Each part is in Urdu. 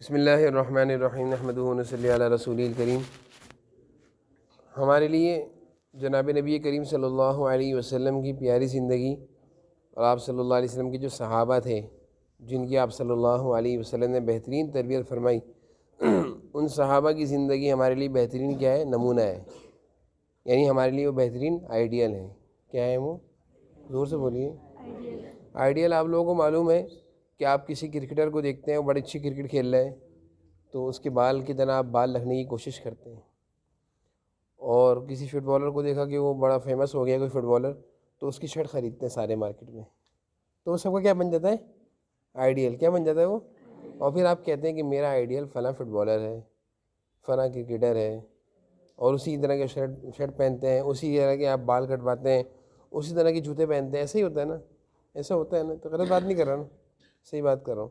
بسم اللہ الرحمن الرحیم نحمدہ و نصلی علی رسول الکریم۔ ہمارے لیے جناب نبی کریم صلی اللہ علیہ وسلم کی پیاری زندگی اور آپ صلی اللہ علیہ وسلم کے جو صحابہ تھے جن کی آپ صلی اللہ علیہ وسلم نے بہترین تربیت فرمائی، ان صحابہ کی زندگی ہمارے لیے بہترین کیا ہے؟ نمونہ ہے، یعنی ہمارے لیے وہ بہترین آئیڈیل ہیں۔ کیا ہے وہ؟ زور سے بولیے۔ آئیڈیل آپ لوگوں کو معلوم ہے کہ آپ کسی کرکٹر کو دیکھتے ہیں وہ بڑی اچھی کرکٹ کھیل رہے ہیں تو اس کے بال کی طرح آپ بال رکھنے کی کوشش کرتے ہیں، اور کسی فٹ بالر کو دیکھا کہ وہ بڑا فیمس ہو گیا کوئی فٹ بالر تو اس کی شرٹ خریدتے ہیں سارے مارکیٹ میں، تو وہ سب کا کیا بن جاتا ہے؟ آئیڈیل۔ کیا بن جاتا ہے وہ؟ اور پھر آپ کہتے ہیں کہ میرا آئیڈیل فلاں فٹ بالر ہے، فلاں کرکٹر ہے، اور اسی طرح کے شرٹ پہنتے ہیں، اسی طرح کے آپ بال کٹواتے ہیں، اسی طرح کے جوتے پہنتے ہیں۔ ایسا ہی ہوتا ہے نا؟ ایسا ہوتا ہے نا؟ تو غلط بات نہیں کر رہا نا، صحیح بات کر رہا ہوں۔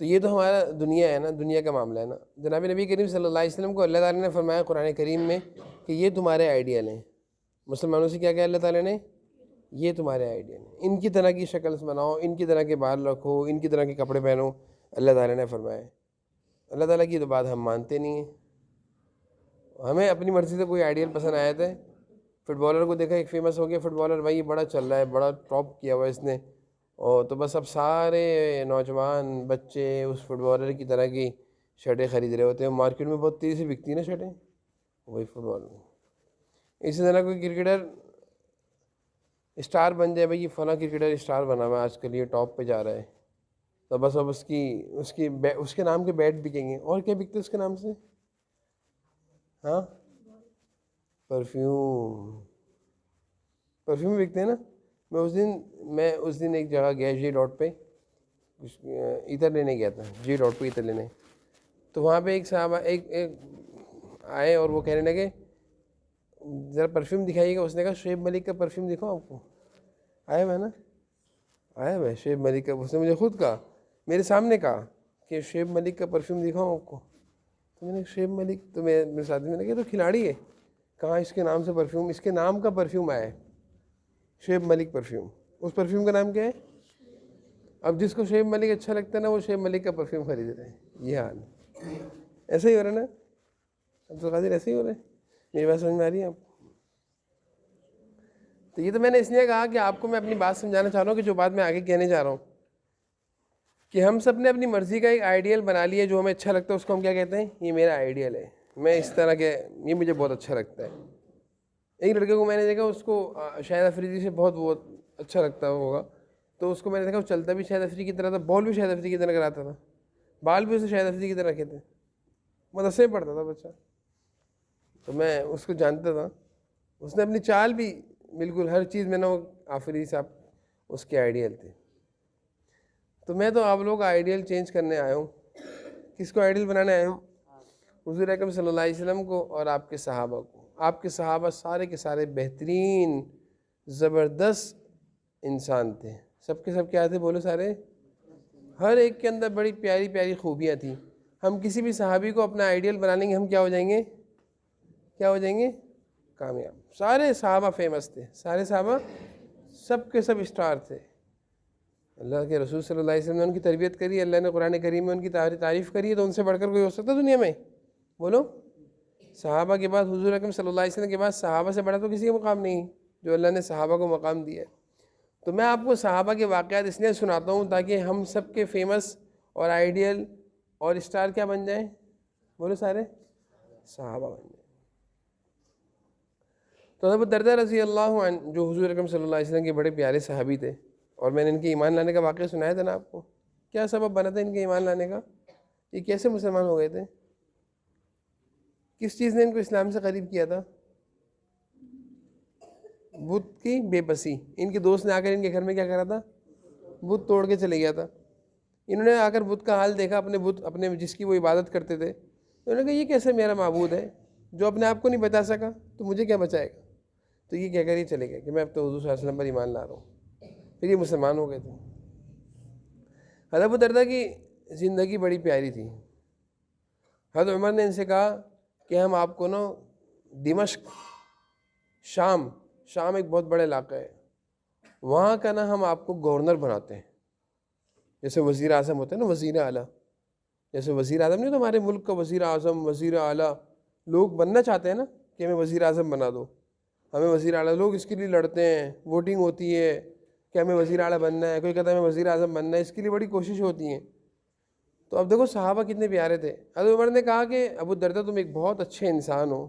تو یہ تو ہمارا دنیا ہے نا، دنیا کا معاملہ ہے نا۔ جناب نبی کریم صلی اللہ علیہ وسلم کو اللہ تعالیٰ نے فرمایا قرآن کریم میں کہ یہ تمہارے آئیڈیل ہیں۔ مسلمانوں سے کیا کہا اللہ تعالیٰ نے؟ یہ تمہارے آئیڈیل ہیں، ان کی طرح کی شکل بناؤ، ان کی طرح کے بال رکھو، ان کی طرح کے کپڑے پہنو، اللہ تعالیٰ نے فرمایا۔ اللہ تعالیٰ کی تو بات ہم مانتے نہیں ہیں، ہمیں اپنی مرضی سے کوئی آئیڈیل پسند آیا تھا۔ فٹ بالر کو دیکھا، ایک فیمس ہو گیا فٹ بالر، بھائی بڑا چل رہا ہے، بڑا ٹاپ کیا ہوا ہے اس نے، اور تو بس اب سارے نوجوان بچے اس فٹ بالر کی طرح کی شرٹیں خرید رہے ہوتے ہیں، مارکیٹ میں بہت تیزی سے بکتی ہیں نا شرٹیں، وہی فٹ بالر۔ اسی طرح کوئی کرکٹر اسٹار بن جائے، بھائی یہ فلاں کرکٹر اسٹار بنا ہوا ہے آج کل، یہ ٹاپ پہ جا رہا ہے، تو بس اب اس کے نام کے بیٹ بکیں گے۔ اور کیا بکتے اس کے نام سے؟ ہاں، پرفیوم بکتے ہیں نا۔ میں اس دن ایک جگہ گیا جی ڈاٹ پہ، عطر لینے گیا تھا، جی ڈاٹ پہ عطر لینے، تو وہاں پہ ایک صاحب ایک آئے اور وہ کہنے لگے ذرا پرفیوم دکھائیے گا۔ اس نے کہا شعیب ملک کا پرفیوم دکھاؤ آپ کو؟ آیا میں نا، آیا میں شعیب ملک کا، اس نے مجھے خود کہا، میرے سامنے کہا کہ شعیب ملک کا پرفیوم دکھاؤ آپ کو؟ تو میں نے شعیب ملک، تو میرے ساتھی میں نے کہا تو کھلاڑی ہے، کہاں اس کے نام سے پرفیوم، اس کے نام کا پرفیوم آیا ہے شعیب ملک پرفیوم۔ اس پرفیوم کا نام کیا ہے؟ اب جس کو شعیب ملک اچھا لگتا ہے نا، وہ شعیب ملک کا پرفیوم خرید رہے ہیں۔ یہ حال ایسا ہی ہو رہا ہے نا عبدالقادر، ایسے ہی ہو رہا ہے۔ میری بات سمجھ میں آ رہی ہے آپ کو؟ تو یہ تو میں نے اس لیے کہا کہ آپ کو میں اپنی بات سمجھانا چاہ رہا ہوں کہ جو بات میں آگے کہنے جا رہا ہوں، کہ ہم سب نے اپنی مرضی کا ایک آئیڈیل بنا لیا، جو ہمیں اچھا لگتا ہے اس کو ہم کیا کہتے ہیں؟ یہ میرا آئیڈیل ہے، میں اس طرح کے، یہ مجھے بہت اچھا لگتا ہے۔ ایک لڑکے کو میں نے دیکھا، اس کو شاہد افریدی سے بہت اچھا لگتا ہوگا، تو اس کو میں نے دیکھا وہ چلتا بھی شاہد افریدی کی طرح تھا، بال بھی شاہد افریدی کی طرح کراتا تھا، بال بھی اسے شاہد افریدی کی طرح رکھے تھے، مدرسے میں پڑھتا تھا بچہ، تو میں اس کو جانتا تھا۔ اس نے اپنی چال بھی بالکل ہر چیز میں نا، وہ آفریدی صاحب اس کے آئیڈیل تھے۔ تو میں تو آپ لوگ کا آئیڈیل چینج کرنے آیا ہوں۔ کس کو آئیڈیل بنانے آیا ہوں؟ حضور اکرم صلی اللہ علیہ وسلم کو اور آپ کے صحابہ کو۔ آپ کے صحابہ سارے کے سارے بہترین زبردست انسان تھے، سب کے سب کیا تھے؟ بولو سارے، ہر ایک کے اندر بڑی پیاری پیاری خوبیاں تھیں۔ ہم کسی بھی صحابی کو اپنا آئیڈیل بنا لیں گے، ہم کیا ہو جائیں گے؟ کیا ہو جائیں گے؟ کامیاب۔ سارے صحابہ فیمس تھے، سارے صحابہ سب کے سب اسٹار تھے۔ اللہ کے رسول صلی اللہ علیہ وسلم نے ان کی تربیت کری، اللہ نے قرآن کریم میں ان کی تعریف کری ہے، تو ان سے بڑھ کر کوئی ہو سکتا دنیا میں؟ بولو۔ صحابہ کے بعد، حضور اکرم صلی اللہ علیہ وسلم کے بعد صحابہ سے بڑا تو کسی کا مقام نہیں جو اللہ نے صحابہ کو مقام دیا ہے۔ تو میں آپ کو صحابہ کے واقعات اس لیے سناتا ہوں تاکہ ہم سب کے فیمس اور آئیڈیل اور اسٹار کیا بن جائیں؟ بولو سارے، صحابہ بن جائیں۔ تو ابو درداء رضی اللہ عنہ، جو حضور اکرم صلی اللہ علیہ وسلم کے بڑے پیارے صحابی تھے، اور میں نے ان کے ایمان لانے کا واقعہ سنایا تھا نا آپ کو، کیا سبب بنا تھا ان کے ایمان لانے کا؟ یہ کیسے مسلمان ہو گئے تھے؟ کس چیز نے ان کو اسلام سے قریب کیا تھا؟ بت کی بے بسی۔ ان کے دوست نے آ کر ان کے گھر میں کیا کرا تھا؟ بت توڑ کے چلے گیا تھا۔ انہوں نے آ کر بت کا حال دیکھا، اپنے جس کی وہ عبادت کرتے تھے، تو انہوں نے کہا یہ کیسے میرا معبود ہے جو اپنے آپ کو نہیں بچا سکا، تو مجھے کیا بچائے گا؟ تو یہ کہہ کر یہ چلے گئے کہ میں اب تو حضور صلی اللہ علیہ وسلم پر ایمان لا رہا ہوں۔ پھر یہ مسلمان ہو گئے تھے۔ حضرت ابو درداء کی زندگی بڑی پیاری تھی۔ حضرت عمر نے ان سے کہا کہ ہم آپ کو نا دمشق، شام ایک بہت بڑا علاقہ ہے، وہاں کا نا ہم آپ کو گورنر بناتے ہیں۔ جیسے وزیر اعظم ہوتے ہیں نا، وزیر اعلیٰ، جیسے وزیر اعظم نہیں تو ہمارے ملک کا وزیر اعظم، وزیر اعلیٰ، لوگ بننا چاہتے ہیں نا کہ ہمیں وزیر اعظم بنا دو، ہمیں وزیر اعلیٰ، لوگ اس کے لیے لڑتے ہیں، ووٹنگ ہوتی ہے کہ ہمیں وزیر اعلیٰ بننا ہے، کوئی کہتا ہے ہمیں وزیر اعظم بننا ہے، اس کے لیے بڑی کوشش ہوتی ہیں۔ تو اب دیکھو صحابہ کتنے پیارے تھے۔ حضرت عمر نے کہا کہ ابو الدرداء تم ایک بہت اچھے انسان ہو،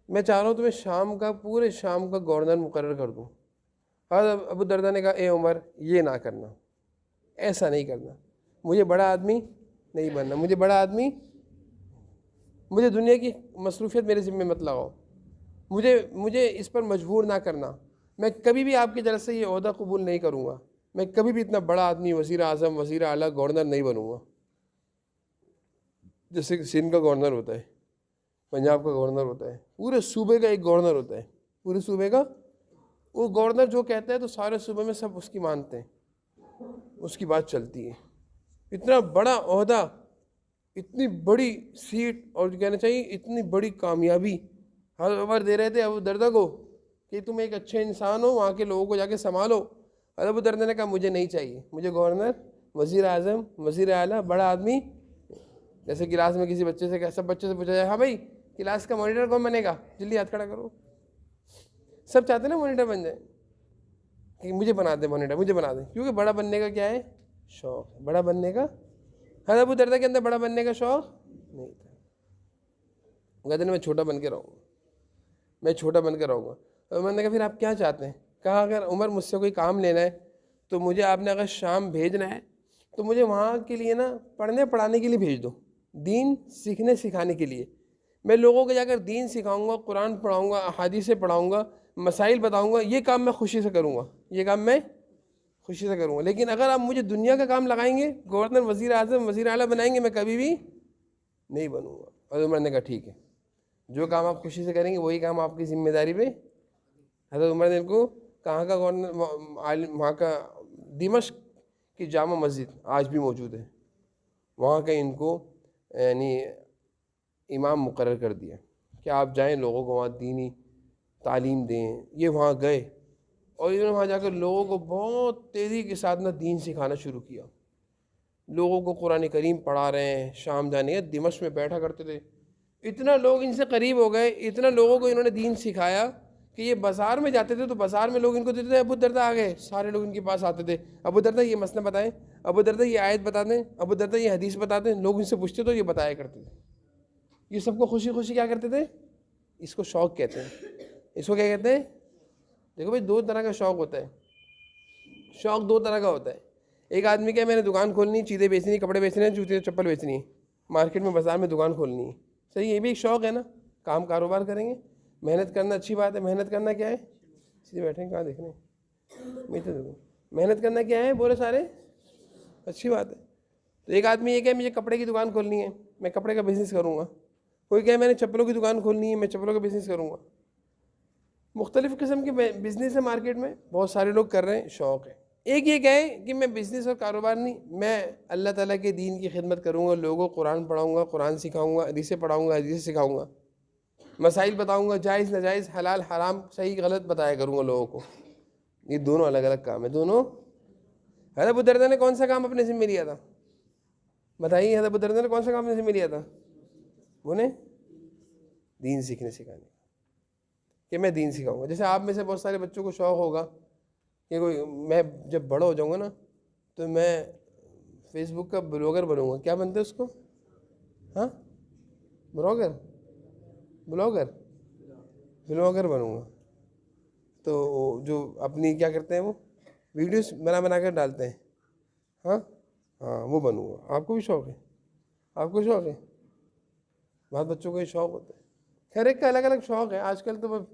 میں چاہ رہا ہوں تمہیں شام کا، پورے شام کا گورنر مقرر کر دوں۔ حضرت ابو الدرداء نے کہا اے عمر یہ نہ کرنا، ایسا نہیں کرنا، مجھے بڑا آدمی نہیں بننا، مجھے دنیا کی مصروفیت میرے ذمہ مت لگاؤ، مجھے اس پر مجبور نہ کرنا، میں کبھی بھی آپ کی طرف سے یہ عہدہ قبول نہیں کروں گا، میں کبھی بھی اتنا بڑا آدمی، وزیر اعظم، وزیر اعلیٰ، گورنر نہیں بنوں گا۔ جیسے کہ سندھ کا گورنر ہوتا ہے، پنجاب کا گورنر ہوتا ہے، پورے صوبے کا ایک گورنر ہوتا ہے، پورے صوبے کا وہ گورنر جو کہتا ہے تو سارے صوبے میں سب اس کی مانتے ہیں، اس کی بات چلتی ہے۔ اتنا بڑا عہدہ، اتنی بڑی سیٹ، اور جو کہنا چاہیے اتنی بڑی کامیابی حضرت عمر دے رہے تھے ابو الدرداء کو کہ تم ایک اچھے انسان ہو، وہاں کے لوگوں کو جا کے سنبھالو۔ حضرت ابو الدرداء نے کہا مجھے نہیں چاہیے، مجھے گورنر، وزیر اعظم، وزیر اعلیٰ، بڑا آدمی۔ جیسے کلاس میں کسی بچے سے، سب بچے سے پوچھا جائے ہاں بھائی کلاس کا مانیٹر کون بنے گا، جلدی ہاتھ کھڑا کرو۔ سب چاہتے ہیں نا مانیٹر بن جائے، کہ مجھے بنا دیں مانیٹر، مجھے بنا دیں، کیونکہ بڑا بننے کا کیا ہے، شوق ہے، بڑا بننے کا۔ حضرت ابو الدرداء کے اندر بڑا بننے کا شوق نہیں تھا، کہتے ہیں میں چھوٹا بن کے رہوں گا، میں چھوٹا بن کے رہوں گا۔ عمر نے کہا پھر آپ کیا چاہتے ہیں؟ کہا اگر عمر مجھ سے کوئی کام لینا ہے تو مجھے آپ نے اگر شام بھیجنا ہے تو مجھے وہاں کے لیے نا پڑھنے پڑھانے کے لیے بھیج دو، دین سیکھنے سکھانے کے لیے۔ میں لوگوں کو جا کر دین سکھاؤں گا، قرآن پڑھاؤں گا، احادیثیں پڑھاؤں گا، مسائل بتاؤں گا، یہ کام میں خوشی سے کروں گا، یہ کام میں خوشی سے کروں گا۔ لیکن اگر آپ مجھے دنیا کا کام لگائیں گے، گورنر، وزیر اعظم، وزیر اعلیٰ بنائیں گے، میں کبھی بھی نہیں بنوں گا۔ اور عمر نے کہا ٹھیک ہے، جو کام آپ خوشی سے کریں گے وہی کام آپ کی ذمہ داری پہ۔ حضرت عمر نے ان کو کہاں کا گورنر، وہاں کا دمشق کی جامع مسجد آج بھی موجود ہے، وہاں کا ان کو یعنی امام مقرر کر دیا کہ آپ جائیں لوگوں کو وہاں دینی تعلیم دیں۔ یہ وہاں گئے اور انہوں نے وہاں جا کر لوگوں کو بہت تیزی کے ساتھ نا دین سکھانا شروع کیا، لوگوں کو قرآن کریم پڑھا رہے ہیں۔ شام جانے دمشق میں بیٹھا کرتے تھے، اتنا لوگ ان سے قریب ہو گئے، اتنا لوگوں کو انہوں نے دین سکھایا کہ یہ بازار میں جاتے تھے تو بازار میں لوگ ان کو دیتے تھے ابو الدرداء آ گئے، سارے لوگ ان کے پاس آتے تھے، ابو الدرداء یہ مسئلہ بتائیں، ابو الدرداء یہ آیت بتا دیں، ابو الدرداء یہ حدیث بتا دیں۔ لوگ ان سے پوچھتے تو یہ بتایا کرتے تھے، یہ سب کو خوشی خوشی کیا کرتے تھے۔ اس کو شوق کہتے ہیں، اس کو کیا کہتے ہیں؟ دیکھو بھائی دو طرح کا شوق ہوتا ہے، شوق دو طرح کا ہوتا ہے۔ ایک آدمی کیا میں نے دکان کھولنی، چیزیں بیچنی، کپڑے بیچنے ہیں، جوتے چپل بیچنی ہے، مارکیٹ میں بازار میں دکان کھولنی ہے، صحیح، یہ بھی ایک شوق ہے نا، کام کاروبار کریں گے، محنت کرنا اچھی بات ہے۔ محنت کرنا کیا ہے؟ سیدھے بیٹھیں، کہاں دیکھ رہے ہیں؟ محنت کرنا کیا ہے؟ بولے سارے اچھی بات ہے۔ تو ایک آدمی یہ کہ مجھے کپڑے کی دکان کھولنی ہے، میں کپڑے کا بزنس کروں گا، کوئی کہے میں نے چپلوں کی دکان کھولنی ہے، میں چپلوں کا بزنس کروں گا۔ مختلف قسم کے بزنس ہے مارکیٹ میں، بہت سارے لوگ کر رہے ہیں، شوق ہے۔ ایک یہ کہے کہ میں بزنس اور کاروبار نہیں، میں اللہ تعالیٰ کے دین کی خدمت کروں گا، لوگوں کو قرآن پڑھاؤں گا، قرآن سکھاؤں گا، حدیثیں پڑھاؤں گا، حدیثیں سکھاؤں گا، مسائل بتاؤں گا، جائز ناجائز، حلال حرام، صحیح غلط بتایا کروں گا لوگوں کو۔ یہ دونوں الگ الگ کام ہیں، دونوں۔ حضرت ابو الدرداء نے کون سا کام اپنے ذمہ لیا تھا؟ بتائیے، حضرت ابو الدرداء نے کون سا کام اپنے ذمہ لیا تھا؟ انہیں دین سیکھنے سکھانے، کہ میں دین سکھاؤں گا۔ جیسے آپ میں سے بہت سارے بچوں کو شوق ہوگا کہ کوئی میں جب بڑا ہو جاؤں گا نا تو میں فیس بک کا بلاگر بنوں گا۔ کیا بنتے اس کو؟ ہاں، بلاگر بنوں گا۔ تو جو اپنی کیا کرتے ہیں وہ ویڈیوز بنا کر ڈالتے ہیں، ہاں وہ بنوں گا۔ آپ کو بھی شوق ہے؟ آپ کو شوق ہے؟ بہت بچوں کو یہ شوق ہوتا ہے۔ خیر ایک کا الگ الگ شوق ہے، آج کل تو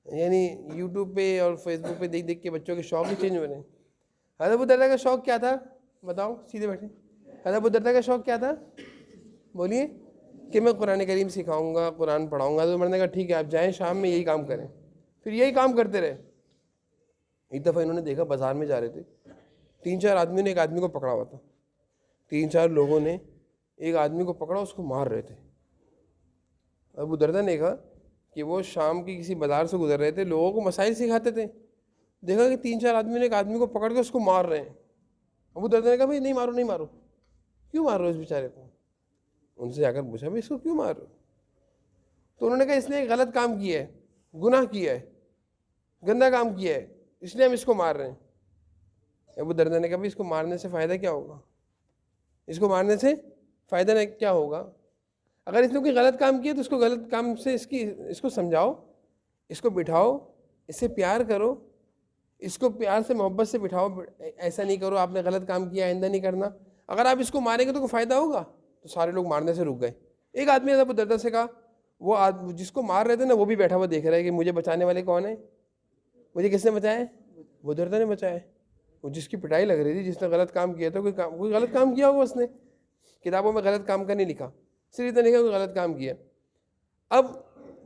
یعنی یوٹیوب پہ اور فیس بک پہ دیکھ دیکھ کے بچوں کے شوق ہی چینج ہو رہے ہیں۔ حضرت ابو الدرداء کا شوق کیا تھا؟ بتاؤ، سیدھے بیٹھے۔ حضرت ابو الدرداء کا شوق کیا تھا؟ بولیے۔ کہ میں قرآن کریم سکھاؤں گا، قرآن پڑھاؤں گا۔ حضرت عمر نے کہا ٹھیک ہے، آپ جائیں شام میں یہی کام کریں۔ پھر یہی کام کرتے رہے۔ ایک دفعہ انہوں نے دیکھا بازار میں جا رہے تھے، 3-4 آدمیوں نے ایک آدمی کو پکڑا ہوا تھا، 3-4 لوگوں نے ایک آدمی کو پکڑا، اس کو مار رہے تھے۔ ابو الدرداء نے کہا کہ وہ شام کی کسی بازار سے گزر رہے تھے، لوگوں کو مسائل سکھاتے تھے، دیکھا کہ 3-4 آدمیوں نے ایک آدمی کو پکڑ کے اس کو مار رہے ہیں۔ ابو دردہ نے کہا بھائی نہیں مارو نہیں مارو. کیوں مار رہے ہو اس بیچارے کو؟ ان سے جا کر پوچھا بھائی اس کو کیوں مار رہے ہو؟ تو انہوں نے کہا اس نے ایک غلط کام کیا ہے, گناہ کیا ہے, گندا کام کیا ہے, اس لیے ہم اس کو مار رہے ہیں. ابو دردہ نے کہا بھائی اس کو مارنے سے فائدہ کیا ہوگا؟ اس کو مارنے سے فائدہ کیا ہوگا؟ اگر اس نے کوئی غلط کام کیا تو اس کو غلط کام سے اس کو سمجھاؤ, اس کو بٹھاؤ, اس سے پیار کرو, اس کو پیار سے محبت سے بٹھاؤ. ایسا نہیں کرو آپ نے غلط کام کیا آئندہ نہیں کرنا. اگر آپ اس کو ماریں گے تو کوئی فائدہ ہوگا؟ تو سارے لوگ مارنے سے رک گئے. ایک آدمی نے ابو دردہ سے کہا, وہ جس کو مار رہے تھے نا وہ بھی بیٹھا ہوا دیکھ رہا ہے کہ مجھے بچانے والے کون ہیں, مجھے کس نے بچایا ہے؟ ابو دردہ نے بچایا. وہ جس کی پٹائی لگ رہی تھی, جس نے غلط کام کیا تھا, کوئی غلط کام کیا ہوگا اس نے, کتابوں میں غلط کام کا نہیں لکھا, صرف اتنا لکھا کوئی غلط کام کیا. اب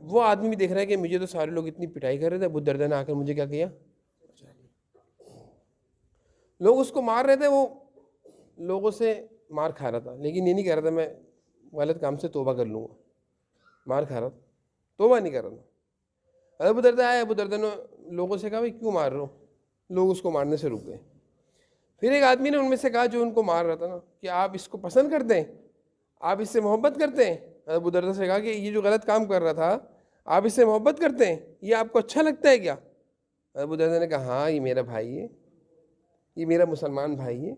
وہ آدمی بھی دیکھ رہا ہے کہ مجھے تو سارے لوگ اتنی پٹائی کر رہے تھے, ابو دردہ نے آ کر مجھے کیا کیا؟ لوگ اس کو مار رہے تھے, وہ لوگوں سے مار کھا رہا تھا, لیکن یہ نہیں کہہ رہا تھا میں غلط کام سے توبہ کر لوں گا. مار کھا رہا تھا, توبہ نہیں کر رہا تھا. ابو دردہ آیا, ابو دردہ نے لوگوں سے کہا بھائی کیوں مار رہے ہو؟ لوگ اس کو مارنے سے رک گئے. پھر ایک آدمی نے ان میں سے کہا جو ان کو مار رہا تھا نا, کہ آپ اس کو پسند کرتے ہیں, آپ اس سے محبت کرتے ہیں؟ ابو دردہ سے کہا کہ یہ جو غلط کام کر رہا تھا آپ اس سے محبت کرتے ہیں, یہ آپ کو اچھا لگتا ہے کیا؟ ابو دردہ نے کہا ہاں یہ میرا بھائی ہے, یہ میرا مسلمان بھائی ہے,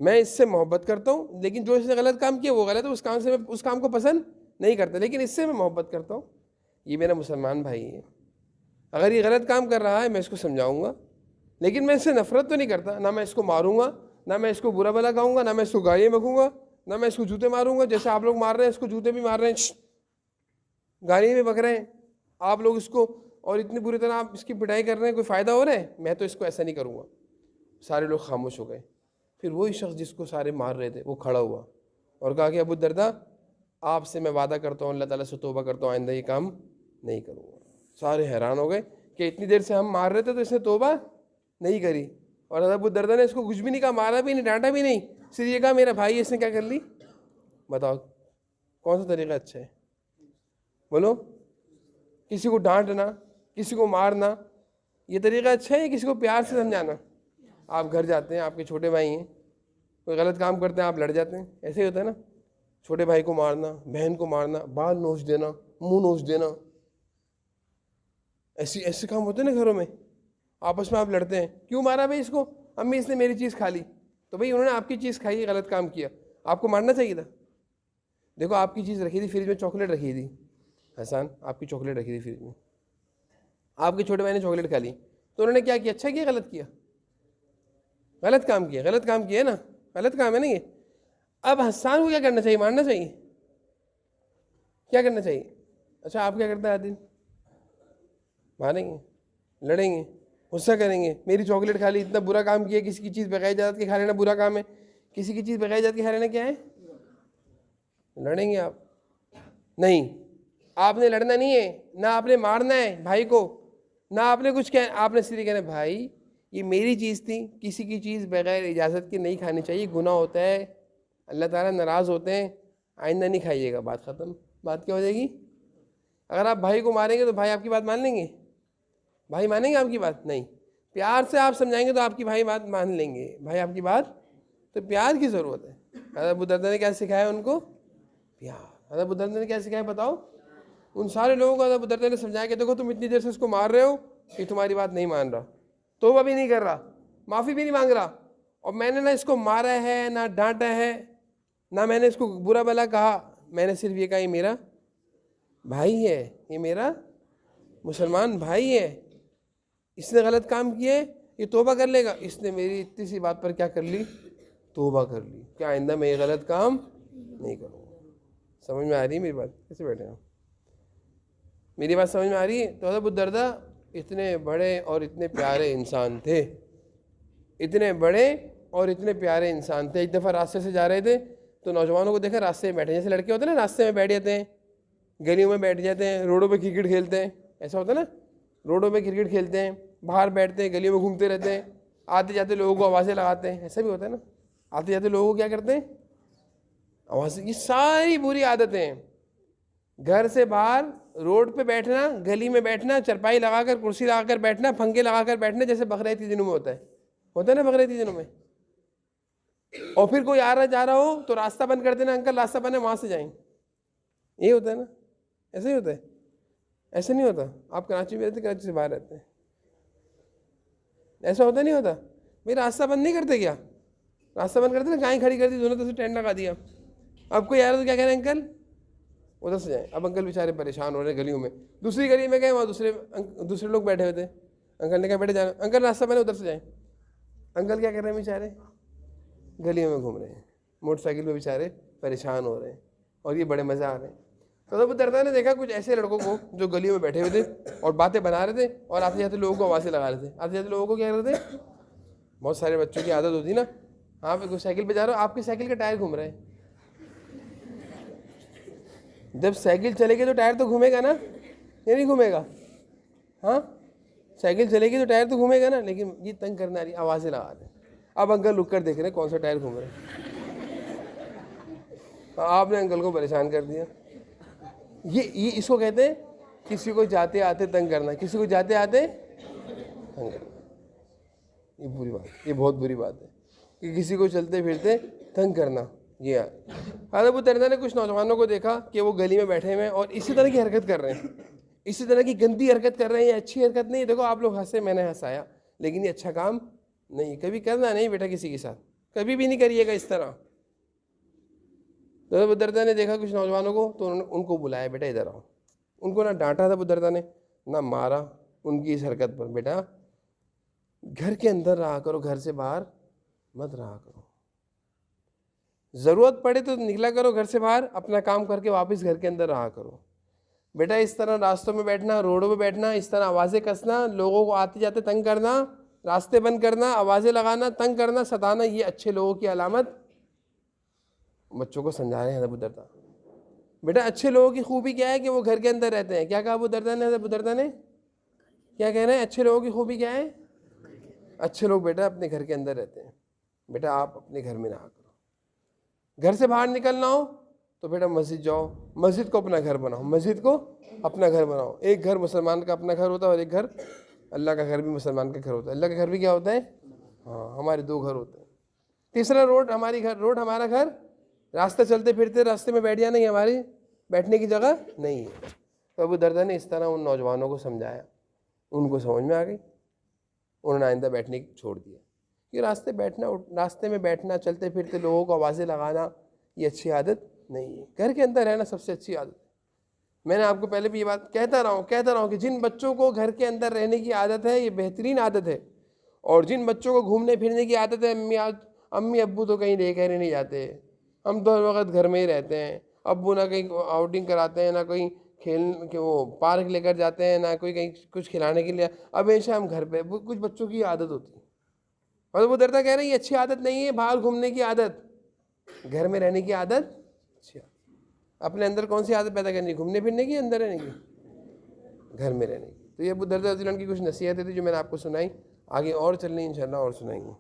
میں اس سے محبت کرتا ہوں, لیکن جو اس نے غلط کام کیا وہ غلط ہے, اس کام کو پسند نہیں کرتا, لیکن اس سے میں محبت کرتا ہوں, یہ میرا مسلمان بھائی ہے. اگر یہ غلط کام کر رہا ہے میں اس کو سمجھاؤں گا, لیکن میں اس سے نفرت تو نہیں کرتا. نہ میں اس کو ماروں گا, نہ میں اس کو برا بھلا کہوں گا, نہ میں اس کو گالیاں بکوں گا, نہ میں اس کو جوتے ماروں گا. جیسے آپ لوگ مار رہے ہیں اس کو جوتے بھی مار رہے ہیں, گالیاں بھی بک رہے ہیں آپ لوگ اس کو, اور اتنی بری طرح آپ اس کی پٹائی کر رہے ہیں, کوئی فائدہ ہو رہا ہے؟ میں تو اس کو ایسا نہیں کروں گا. سارے لوگ خاموش ہو گئے. پھر وہی شخص جس کو سارے مار رہے تھے وہ کھڑا ہوا اور کہا کہ ابو دردہ آپ سے میں وعدہ کرتا ہوں, اللہ تعالیٰ سے توبہ کرتا ہوں, آئندہ یہ کام نہیں کروں گا. سارے حیران ہو گئے کہ اتنی دیر سے ہم مار رہے تھے تو اس نے توبہ نہیں کری, اور ابو دردہ نے اس کو کچھ بھی نہیں کہا, مارا بھی نہیں, ڈانٹا بھی نہیں, صرف یہ کہا میرا بھائی, اس نے کیا کر لی؟ بتاؤ کون سا طریقہ اچھا ہے؟ بولو. کسی کو ڈانٹنا, کسی کو مارنا, یہ طریقہ اچھا ہے یا کسی کو پیار سے سمجھانا؟ آپ گھر جاتے ہیں, آپ کے چھوٹے بھائی ہیں, کوئی غلط کام کرتے ہیں, آپ لڑ جاتے ہیں, ایسے ہی ہوتا ہے نا. چھوٹے بھائی کو مارنا, بہن کو مارنا, بال نوچ دینا, منہ نوچ دینا, ایسے کام ہوتے ہیں نا گھروں میں. آپس میں آپ لڑتے ہیں, کیوں مارا بھائی اس کو؟ امی اس نے میری چیز کھا لی. تو بھائی انہوں نے آپ کی چیز کھائی, غلط کام کیا, آپ کو مارنا چاہیے تھا. دیکھو آپ کی چیز رکھی تھی فریج میں, چاکلیٹ رکھی تھی, حسان آپ کی چاکلیٹ رکھی تھی فریج میں, آپ کے چھوٹے بھائی نے چاکلیٹ کھا لی, تو انہوں نے کیا کیا؟ اچھا کیا غلط کیا؟ غلط کام کیا, غلط کام کیا نا, غلط کام ہے نا یہ. اب حسان کو کیا کرنا چاہیے؟ مارنا چاہیے؟ کیا کرنا چاہیے؟ اچھا آپ کیا کرتے ہیں عادل؟ ماریں گے, لڑیں گے, غصہ کریں گے, میری چاکلیٹ کھا لی, اتنا برا کام کیا, کسی کی چیز بغیر اجازت کے کھا لینا برا کام ہے, کسی کی چیز بغیر اجازت کے کھا لینا کیا ہے؟ لڑیں گے آپ؟ نہیں, آپ نے لڑنا نہیں ہے, نہ آپ نے مارنا ہے بھائی کو, نہ آپ نے کچھ کہنا, آپ نے صرف کہنا بھائی یہ میری چیز تھی, کسی کی چیز بغیر اجازت کے نہیں کھانی چاہیے, گناہ ہوتا ہے, اللہ تعالیٰ ناراض ہوتے ہیں, آئندہ نہیں کھائیے گا. بات ختم. بات کیا ہو جائے گی؟ اگر آپ بھائی کو ماریں گے تو بھائی آپ کی بات مان لیں گے؟ بھائی مانیں گے آپ کی بات؟ نہیں. پیار سے آپ سمجھائیں گے تو آپ کی بھائی بات مان لیں گے, بھائی آپ کی بات. تو پیار کی ضرورت ہے. حضرت ابو دردہ نے کیا سکھایا ان کو؟ پیار. حضرت ابو دردہ نے کیا سکھایا بتاؤ؟ ان سارے لوگوں کو حضرت ابو دردہ نے سمجھایا کہ دیکھو تم اتنی دیر سے اس کو مار رہے ہو, کہ تمہاری بات نہیں مان رہا, توبہ بھی نہیں کر رہا, معافی بھی نہیں مانگ رہا, اور میں نے نہ اس کو مارا ہے, نہ ڈانٹا ہے, نہ میں نے اس کو برا بھلا کہا, میں نے صرف یہ کہا یہ میرا بھائی ہے, یہ میرا مسلمان بھائی ہے, اس نے غلط کام کیے, یہ توبہ کر لے گا, اس نے میری اتنی سی بات پر کیا کر لی؟ توبہ کر لی, کہ آئندہ میں یہ غلط کام نہیں کروں گا. سمجھ میں آ رہی ہے میری بات؟ کیسے بیٹھے ہیں میری بات سمجھ میں آ رہی ہے؟ تو حضرت ابو دردہ اتنے بڑے اور اتنے پیارے انسان تھے, اتنے بڑے اور اتنے پیارے انسان تھے. ایک دفعہ راستے سے جا رہے تھے تو نوجوانوں کو دیکھا راستے میں بیٹھے, جیسے لڑکے ہوتے ہیں نا راستے میں بیٹھ جاتے ہیں, گلیوں میں بیٹھ جاتے ہیں, روڈوں پہ کرکٹ کھیلتے ہیں, ایسا ہوتا ہے نا, روڈوں پہ کرکٹ کھیلتے ہیں, باہر بیٹھتے ہیں, گلیوں میں گھومتے رہتے ہیں, آتے جاتے لوگوں کو آوازیں لگاتے ہیں, ایسا بھی ہوتا ہے نا, آتے جاتے لوگوں کو کیا کرتے ہیں؟ آوازیں. یہ ساری بری عادتیں ہیں. گھر سے باہر روڈ پہ بیٹھنا, گلی میں بیٹھنا, چرپائی لگا کر, کرسی لگا کر بیٹھنا, پھنکے لگا کر بیٹھنا, جیسے بقرعید کے دنوں میں ہوتا ہے نا, بقرعید کے دنوں میں اور پھر کوئی آ رہا جا رہا ہو تو راستہ بند کر دینا، انکل راستہ بند ہے وہاں سے جائیں. یہ ہوتا ہے نا، ایسا ہی ہوتا ہے. ایسا نہیں ہوتا. آپ کراچی میں رہتے، کراچی سے باہر رہتے ہیں، ایسا ہوتا نہیں ہوتا. بھائی راستہ بند نہیں کرتے کیا؟ راستہ بند کرتے نا، گائیں کھڑی کر دی دونوں طرف سے ٹینٹ لگا دیا. اب کوئی آ رہا تو کیا کہہ رہے ہیں انکل ادھر سے جائیں. اب انکل بیچارے پریشان ہو رہے ہیں گلیوں میں. دوسری گلی میں گئے، وہاں دوسرے لوگ بیٹھے ہوئے تھے. انکل نے کہا بیٹے جانا، انکل راستہ بند ہے ادھر سے جائیں. انکل کیا کر رہے ہیں بیچارے؟ گلیوں میں گھوم رہے ہیں، موٹر سائیکل پہ بیچارے پریشان ہو رہے ہیں، اور یہ بڑے مزہ آ رہے ہیں. تو ابو درداء نے دیکھا کچھ ایسے لڑکوں کو جو گلیوں میں بیٹھے ہوئے تھے اور باتیں بنا رہے تھے، اور آتے جاتے لوگوں کو آوازیں لگا رہے تھے. آتے جاتے لوگوں کو کیا کر رہے تھے؟ بہت سارے بچوں کی عادت ہوتی نا، ہاں پہ کوئی سائیکل پہ جا رہا ہو، آپ کی سائیکل کا ٹائر گھوم رہے ہیں. جب سائیکل چلے گی تو ٹائر تو گھومے گا نا، یا نہیں گھومے گا؟ ہاں سائیکل چلے گی تو ٹائر تو گھومے گا نا. لیکن یہ تنگ کرنے والی آوازیں لگا رہے ہیں. اب انکل رک کر دیکھ رہے ہیں کون سا ٹائر گھوم رہے ہیں. آپ نے انکل کو پریشان کر دیا. یہ اس کو کہتے ہیں کسی کو جاتے آتے تنگ کرنا. کسی کو جاتے آتے تنگ کرنا، یہ بری بات، یہ بہت بری بات ہے کہ کسی کو چلتے پھرتے تنگ کرنا. یہ حضرت ابو درداء نے کچھ نوجوانوں کو دیکھا کہ وہ گلی میں بیٹھے ہوئے ہیں اور اسی طرح کی حرکت کر رہے ہیں، اسی طرح کی گندی حرکت کر رہے ہیں. یہ اچھی حرکت نہیں. دیکھو آپ لوگ ہنسے، میں نے ہنسایا، لیکن یہ اچھا کام نہیں. کبھی کرنا نہیں بیٹا کسی کے ساتھ، کبھی بھی نہیں کریے گا اس طرح. تو ابو درداء نے دیکھا کچھ نوجوانوں کو تو انہوں نے ان کو بلایا، بیٹا ادھر آؤ. ان کو نہ ڈانٹا تھا ابو درداء نے، نہ مارا ان کی اس حرکت پر. بیٹا گھر کے اندر رہا کرو، گھر سے باہر مت رہا کرو. ضرورت پڑے تو نکلا کرو گھر سے باہر، اپنا کام کر کے واپس گھر کے اندر رہا کرو. بیٹا اس طرح راستوں میں بیٹھنا، روڈوں پہ بیٹھنا، اس طرح آوازیں کسنا، لوگوں کو آتے جاتے تنگ کرنا، راستے بند کرنا، آوازیں لگانا، تنگ کرنا، ستانا، یہ اچھے لوگوں کی علامت. بچوں کو سمجھا رہے ہیں ابو درداء. بیٹا اچھے لوگوں کی خوبی کیا ہے کہ وہ گھر کے اندر رہتے ہیں. کیا کہا ابو درداء نے؟ ابو درداء نے کیا کہہ رہے ہیں؟ اچھے لوگوں کی خوبی کیا ہے؟ اچھے لوگ بیٹا اپنے گھر کے اندر رہتے ہیں. بیٹا آپ اپنے گھر میں رہا کرو. گھر سے باہر نکلنا ہو تو بیٹا مسجد جاؤ، مسجد کو اپنا گھر بناؤ، مسجد کو اپنا گھر بناؤ. ایک گھر مسلمان کا اپنا گھر ہوتا ہے، اور ایک گھر اللہ کا گھر بھی مسلمان کا گھر ہوتا ہے. اللہ کا گھر بھی کیا ہوتا ہے؟ ہاں ہمارے دو گھر ہوتے ہیں. تیسرا روڈ ہمارا گھر. راستہ چلتے پھرتے راستے میں بیٹھ جانا، نہیں، ہماری بیٹھنے کی جگہ نہیں ہے. تو ابو درداء نے اس طرح ان نوجوانوں کو سمجھایا، ان کو سمجھ میں آ گئی. انہوں نے آئندہ بیٹھنے کی چھوڑ دیا. کہ راستے میں بیٹھنا، چلتے پھرتے لوگوں کو آوازیں لگانا، یہ اچھی عادت نہیں ہے. گھر کے اندر رہنا سب سے اچھی عادت ہے. میں نے آپ کو پہلے بھی یہ بات کہتا رہا ہوں کہ جن بچوں کو گھر کے اندر رہنے کی عادت ہے یہ بہترین عادت ہے. اور جن بچوں کو گھومنے پھرنے کی عادت ہے، امی ابو تو کہیں لے کر ہی نہیں جاتے، ہم تو ہر وقت گھر میں ہی رہتے ہیں. ابو نہ کہیں آؤٹنگ کراتے ہیں، نہ کہیں وہ پارک لے کر جاتے ہیں، نہ کوئی کہیں کچھ کھلانے کے لیے. اب ہمیشہ ہم گھر پہ. کچھ بچوں کی عادت ہوتی ہے. اور ابو درداء کہہ رہے ہیں یہ اچھی عادت نہیں ہے. باہر گھومنے کی عادت، گھر میں رہنے کی عادت اچھی عادت. اپنے اندر کون سی عادت پیدا کرنی؟ گھومنے پھرنے کی، اندر رہنے کی، گھر میں رہنے کی. تو یہ ابو درداء رضی اللہ عنہ کی کچھ نصیحتیں تھیں جو میں نے آپ کو سنائی. آگے اور چلنی انشاءاللہ اور سنائیں گے.